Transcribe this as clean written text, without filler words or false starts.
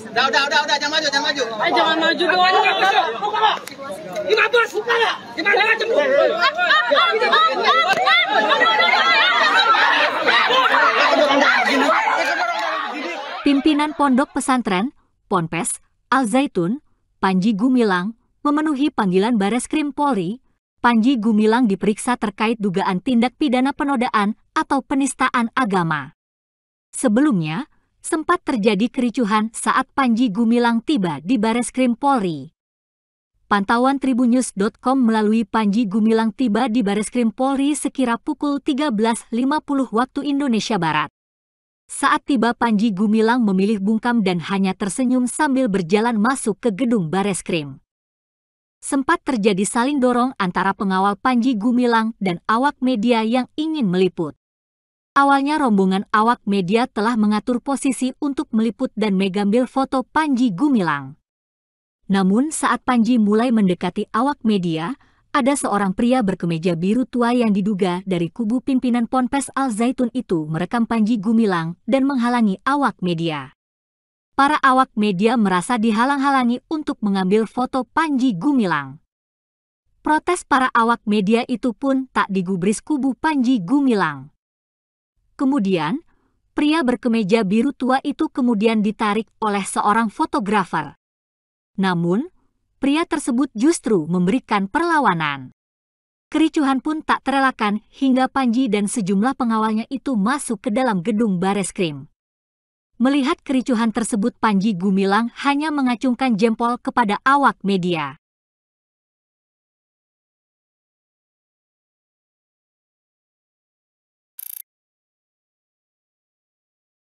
Udah, jangan maju, jangan maju. Ayo jangan maju dong. Gimana suka nggak? Gimana macam lu? Pimpinan Pondok Pesantren Ponpes Al Zaitun, Panji Gumilang, memenuhi panggilan Bareskrim Polri. Panji Gumilang diperiksa terkait dugaan tindak pidana penodaan atau penistaan agama. Sebelumnya, sempat terjadi kericuhan saat Panji Gumilang tiba di Bareskrim Polri. Pantauan Tribunnews.com melalui Panji Gumilang tiba di Bareskrim Polri sekira pukul 13.50 waktu Indonesia Barat. Saat tiba, Panji Gumilang memilih bungkam dan hanya tersenyum sambil berjalan masuk ke gedung Bareskrim. Sempat terjadi saling dorong antara pengawal Panji Gumilang dan awak media yang ingin meliput. Awalnya rombongan awak media telah mengatur posisi untuk meliput dan mengambil foto Panji Gumilang. Namun saat Panji mulai mendekati awak media, ada seorang pria berkemeja biru tua yang diduga dari kubu pimpinan Ponpes Al Zaitun itu merekam Panji Gumilang dan menghalangi awak media. Para awak media merasa dihalang-halangi untuk mengambil foto Panji Gumilang. Protes para awak media itu pun tak digubris kubu Panji Gumilang. Kemudian, pria berkemeja biru tua itu kemudian ditarik oleh seorang fotografer. Namun, pria tersebut justru memberikan perlawanan. Kericuhan pun tak terelakkan hingga Panji dan sejumlah pengawalnya itu masuk ke dalam gedung Bareskrim. Melihat kericuhan tersebut, Panji Gumilang hanya mengacungkan jempol kepada awak media.